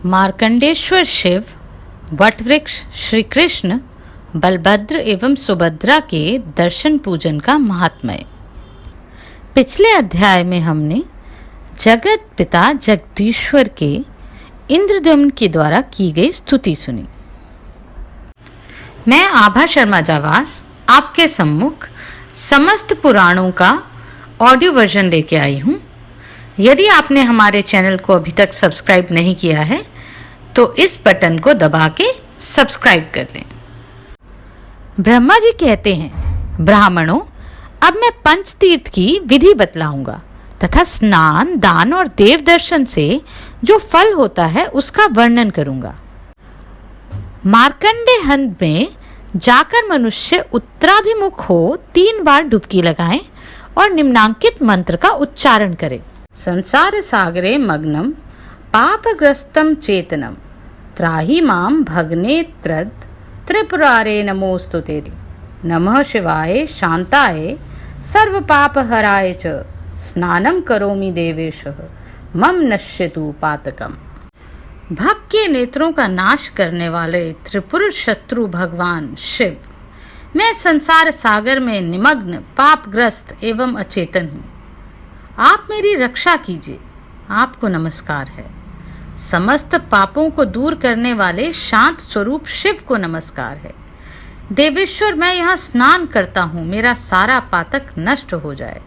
मार्कंडेश्वर शिव, वटवृक्ष श्री कृष्ण, बलभद्र एवं सुभद्रा के दर्शन पूजन का महात्म्य। पिछले अध्याय में हमने जगत पिता जगदीश्वर के इंद्रदम्न के द्वारा की गई स्तुति सुनी। मैं आभा शर्मा जावास आपके सम्मुख समस्त पुराणों का ऑडियो वर्जन लेके आई हूँ। यदि आपने हमारे चैनल को अभी तक सब्सक्राइब नहीं किया है तो इस बटन को दबा के सब्सक्राइब कर लें। ब्रह्मा जी कहते हैं, ब्राह्मणों, अब मैं पंचतीर्थ की विधि बतलाऊंगा तथा स्नान, दान और देव दर्शन से जो फल होता है उसका वर्णन करूंगा। मार्कंडे हंद में जाकर मनुष्य उत्तराभिमुख हो 3 बार डुबकी लगाएं और निम्नांकित मंत्र का उच्चारण करें। संसार सागरे मग्नम पापग्रस्तम चेतनम त्राहि माम भगने त्रिपुरारे नमोस्तुते। नमः शिवाय शांताय सर्व पापहराय च स्नानं करोमि देवेशः मम नश्यतु पातकम। भक्त के नेत्रों का नाश करने वाले त्रिपुर शत्रु भगवान शिव, मैं संसार सागर में निमग्न पापग्रस्त एवं अचेतन हूँ। आप मेरी रक्षा कीजिए। आपको नमस्कार है। समस्त पापों को दूर करने वाले शांत स्वरूप शिव को नमस्कार है। देवेश्वर, मैं यहाँ स्नान करता हूँ, मेरा सारा पातक नष्ट हो जाए।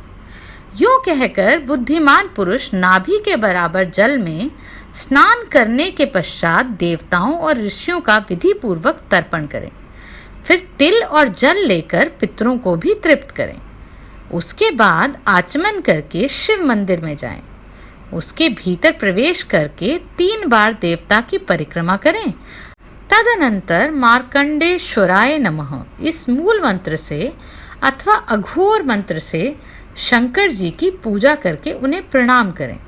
यूं कहकर बुद्धिमान पुरुष नाभि के बराबर जल में स्नान करने के पश्चात देवताओं और ऋषियों का विधि पूर्वक तर्पण करें। फिर तिल और जल लेकर पितरों को भी तृप्त करें। उसके बाद आचमन करके शिव मंदिर में जाएं। उसके भीतर प्रवेश करके 3 बार देवता की परिक्रमा करें। तदनंतर मार्कंडेश्वराय नमः इस मूल मंत्र से अथवा अघोर मंत्र से शंकर जी की पूजा करके उन्हें प्रणाम करें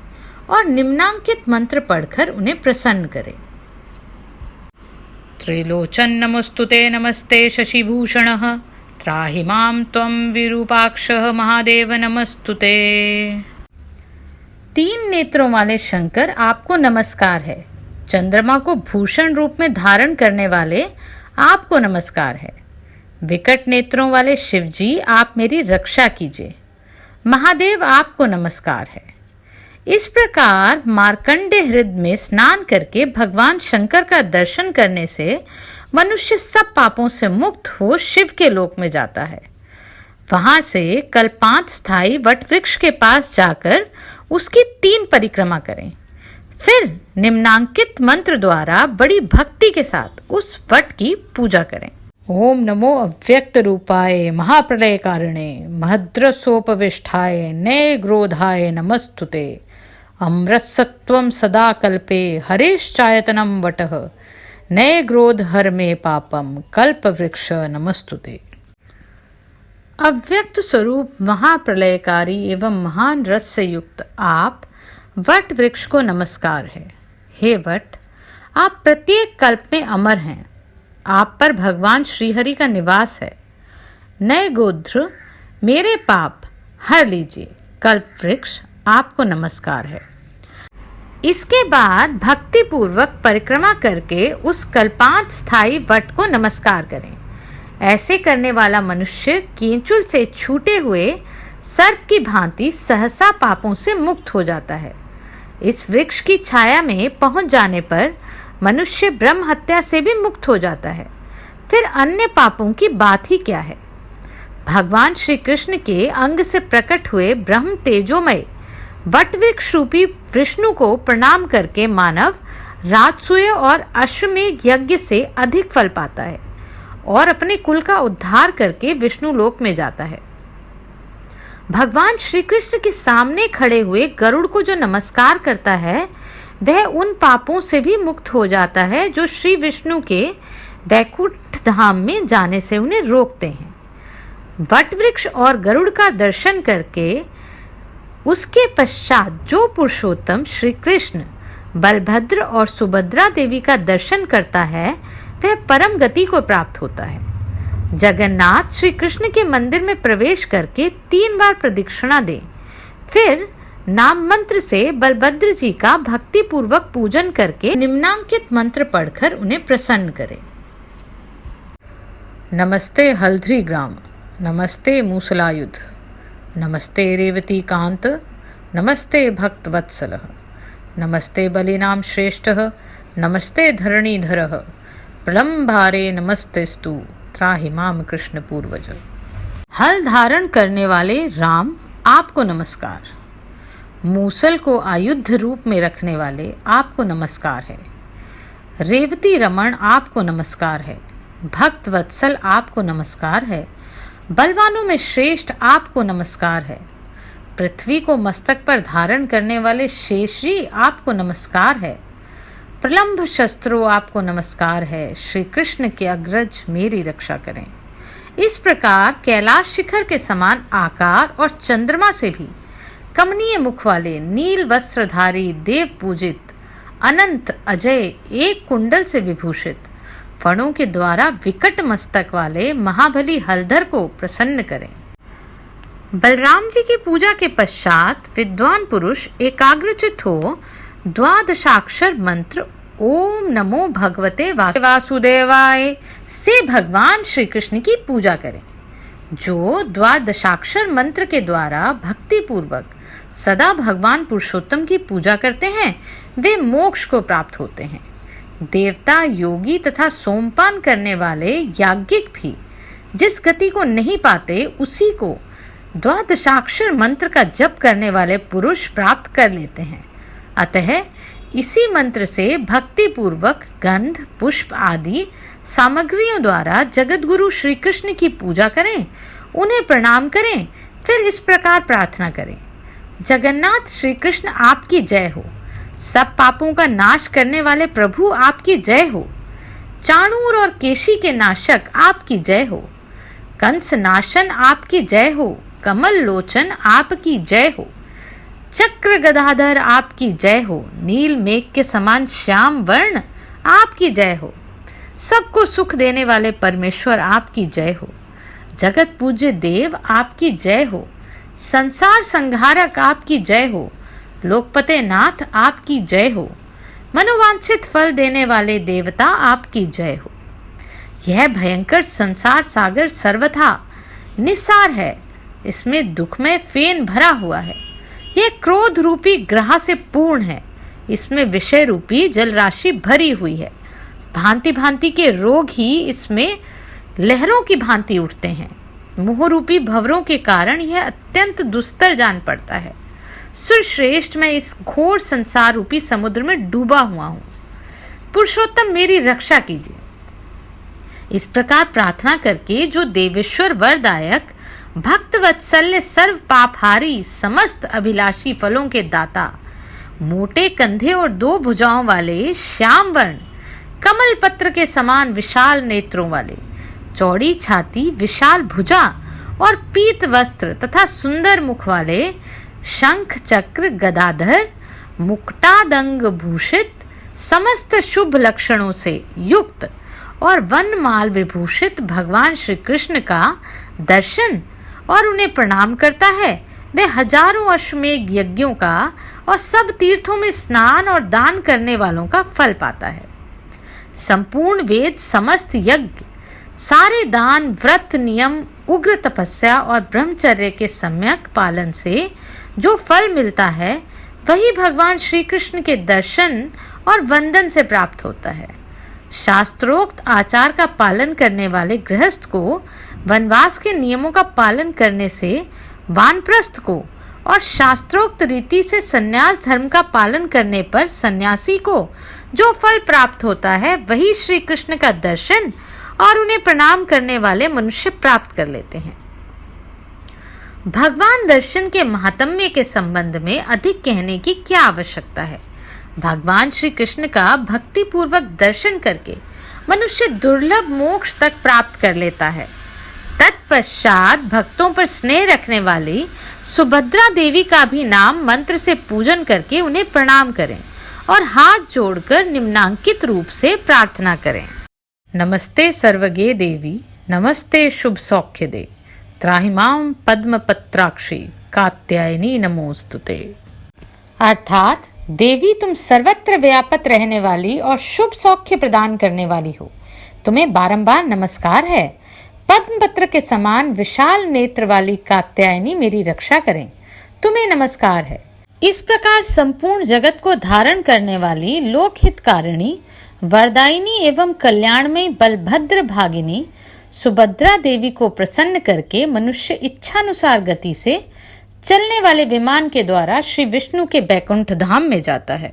और निम्नांकित मंत्र पढ़कर उन्हें प्रसन्न करें। त्रिलोचन नमोस्तुते नमस्ते शशिभूषणः त्राहि मां त्वं विरूपाक्षः महादेव नमस्तुते। 3 नेत्रों वाले शंकर, आपको नमस्कार है। चंद्रमा को भूषण रूप में धारण करने वाले आपको नमस्कार है। विकट नेत्रों वाले शिव जी, आप मेरी रक्षा कीजिए। महादेव, आपको नमस्कार है। इस प्रकार मार्कंडे हृदय में स्नान करके भगवान शंकर का दर्शन करने से मनुष्य सब पापों से मुक्त हो शिव के लोक में जाता है। वहां से कल्पांत स्थायी वटवृक्ष के पास जाकर उसकी 3 परिक्रमा करें। फिर निम्नांकित मंत्र द्वारा बड़ी भक्ति के साथ उस वट की पूजा करें। ओम नमो अव्यक्त रूपाय महाप्रलय कारिणे महद्रसोपविष्ठाय नैग्रोधाय नमस्तुते। अमृतसत्वं सदा कल्पे हरेश्चायतनं वटः नैग्रोध हर में पापम कल्पवृक्ष नमस्तुते। अव्यक्त स्वरूप महाप्रलयकारी एवं महान रस से युक्त आप वट वृक्ष को नमस्कार है। हे वट, आप प्रत्येक कल्प में अमर हैं। आप पर भगवान श्रीहरि का निवास है। नए गोध्र, मेरे पाप हर लीजिए। कल्प वृक्ष, आपको नमस्कार है। इसके बाद भक्ति पूर्वक परिक्रमा करके उस कल्पांत स्थायी वट को नमस्कार करें। ऐसे करने वाला मनुष्य केंचुल से छूटे हुए सर्प की भांति सहसा पापों से मुक्त हो जाता है। इस वृक्ष की छाया में पहुंच जाने पर मनुष्य ब्रह्म हत्या से भी मुक्त हो जाता है। फिर अन्य पापों की बात ही क्या है। भगवान श्री कृष्ण के अंग से प्रकट हुए ब्रह्म तेजोमय वटवृक्ष रूपी विष्णु को प्रणाम करके मानव राजसूय और अश्वमेध यज्ञ से अधिक फल पाता है और अपने कुल का उद्धार करके विष्णु लोक में जाता है। भगवान श्री कृष्ण के सामने खड़े हुए गरुड़ को जो नमस्कार करता है वह उन पापों से भी मुक्त हो जाता है जो श्री विष्णु के वैकुंठ धाम में जाने से उन्हें रोकते हैं। वटवृक्ष और गरुड़ का दर्शन करके उसके पश्चात जो पुरुषोत्तम श्री कृष्ण, बलभद्र और सुभद्रा देवी का दर्शन करता है वह परम गति को प्राप्त होता है। जगन्नाथ श्री कृष्ण के मंदिर में प्रवेश करके 3 बार प्रदक्षिणा दें। फिर नाम मंत्र से बलभद्र जी का भक्ति पूर्वक पूजन करके निम्नांकित मंत्र पढ़कर उन्हें प्रसन्न करें। नमस्ते हल्द्री ग्राम, नमस्ते मूसलायुध, नमस्ते रेवती कांत, नमस्ते भक्त वत्सल, नमस्ते बलिनाम श्रेष्ठ, नमस्ते धरणीधर, प्रलंभारे नमस्तेस्तु, त्राहि माम कृष्ण पूर्वज। हल धारण करने वाले राम आपको नमस्कार। मूसल को आयुध रूप में रखने वाले आपको नमस्कार है। रेवती रमण आपको नमस्कार है। भक्त वत्सल आपको नमस्कार है। बलवानों में श्रेष्ठ आपको नमस्कार है। पृथ्वी को मस्तक पर धारण करने वाले शेषी आपको नमस्कार है। प्रलंब शस्त्रों आपको नमस्कार है। श्री कृष्ण के अग्रज मेरी रक्षा करें। इस प्रकार कैलाश शिखर के समान आकार और चंद्रमा से भी कमनीय मुख वाले नील वस्त्रधारी देव पूजित अनंत अजय एक कुंडल से विभूषित फणों के द्वारा विकट मस्तक वाले महाबली हलधर को प्रसन्न करें। बलराम जी की पूजा के पश्चात विद्वान पुरुष एकाग्रचित हो द्वादशाक्षर मंत्र ओम नमो भगवते वासुदेवाय से भगवान श्री कृष्ण की पूजा करें। जो द्वादशाक्षर मंत्र के द्वारा भक्ति पूर्वक सदा भगवान पुरुषोत्तम की पूजा करते हैं वे मोक्ष को प्राप्त होते हैं। देवता, योगी तथा सोमपान करने वाले याज्ञिक भी जिस गति को नहीं पाते उसी को द्वादशाक्षर मंत्र का जप करने वाले पुरुष प्राप्त कर लेते हैं। अतः इसी मंत्र से भक्ति पूर्वक गंध, पुष्प आदि सामग्रियों द्वारा जगतगुरु श्री कृष्ण की पूजा करें, उन्हें प्रणाम करें, फिर इस प्रकार प्रार्थना करें। जगन्नाथ श्री कृष्ण आपकी जय हो। सब पापों का नाश करने वाले प्रभु आपकी जय हो। चाणूर और केशी के नाशक आपकी जय हो। कंस नाशन आपकी जय हो। कमल लोचन आपकी जय हो। चक्र गदाधर आपकी जय हो। नील मेघ के समान श्याम वर्ण आपकी जय हो। सबको सुख देने वाले परमेश्वर आपकी जय हो। जगत पूज्य देव आपकी जय हो। संसार संहारक आपकी जय हो। लोकपते नाथ आपकी जय हो। मनोवांछित फल देने वाले देवता आपकी जय हो। यह भयंकर संसार सागर सर्वथा निस्सार है। इसमें दुखमय फेन भरा हुआ है। यह क्रोध रूपी ग्रह से पूर्ण है। इसमें विषय रूपी जल राशि भरी हुई है। भांति भांति के रोग ही इसमें लहरों की भांति उठते हैं। मोह रूपी भंवरों के कारण यह अत्यंत दुस्तर जान पड़ता है। सुरश्रेष्ठ, मैं इस घोर संसार रूपी समुद्र में डूबा हुआ हूँ। पुरुषोत्तम मेरी रक्षा कीजिए। इस प्रकार प्रार्थना करके जो देवेश्वर वरदायक भक्त वत्सल्य सर्व पापहारी समस्त अभिलाषी फलों के दाता, मोटे कंधे और 2 भुजाओं वाले श्याम वर्ण, कमल पत्र के समान विशाल नेत्रों वाले, चौड़ी छाती, विशाल भुजा और पीत वस्त्र तथा सुंदर मुख वाले, शंख चक्र गदाधर मुकुटादंग भूषित, समस्त शुभ लक्षणों से युक्त और वनमाल विभूषित भगवान श्री कृष्ण का दर्शन और उन्हें प्रणाम करता है, वे हजारों अश्वमेघ यज्ञों का और सब तीर्थों में स्नान और दान करने वालों का फल पाता है। संपूर्ण वेद, समस्त यज्ञ, सारे दान, व्रत, नियम, उग्र तपस्या और ब्रह्मचर्य के सम्यक पालन से जो फल मिलता है वही भगवान श्री कृष्ण के दर्शन और वंदन से प्राप्त होता है। शास्त्रोक्त आचार का पालन करने वाले गृहस्थ को वनवास के नियमों का पालन करने से, वानप्रस्थ को और शास्त्रोक्त रीति से संन्यास धर्म का पालन करने पर सन्यासी को जो फल प्राप्त होता है वही श्री कृष्ण का दर्शन और उन्हें प्रणाम करने वाले मनुष्य प्राप्त कर लेते हैं। भगवान दर्शन के महात्म्य के संबंध में अधिक कहने की क्या आवश्यकता है। भगवान श्री कृष्ण का भक्ति पूर्वक दर्शन करके मनुष्य दुर्लभ मोक्ष तक प्राप्त कर लेता है। तत्पश्चात भक्तों पर स्नेह रखने वाली सुभद्रा देवी का भी नाम मंत्र से पूजन करके उन्हें प्रणाम करें और हाथ जोड़कर निम्नांकित रूप से प्रार्थना करें। नमस्ते सर्वगे देवी, नमस्ते शुभ सौख्य दे, त्राहि मां पद्मपत्राक्षी कात्यायनी नमोस्तुते। अर्थात देवी तुम सर्वत्र व्यापक रहने वाली और शुभ सौख्य प्रदान करने वाली हो। तुम्हें बारंबार नमस्कार है। पद्म पत्र के समान विशाल नेत्र वाली कात्यायनी मेरी रक्षा करें। तुम्हें नमस्कार है। इस प्रकार संपूर्ण जगत को धारण करने वाली लोकहितकारिणी, वरदायिनी एवं कल्याणमयी बलभद्र भागिनी सुभद्रा देवी को प्रसन्न करके मनुष्य इच्छानुसार गति से चलने वाले विमान के द्वारा श्री विष्णु के बैकुंठ धाम में जाता है।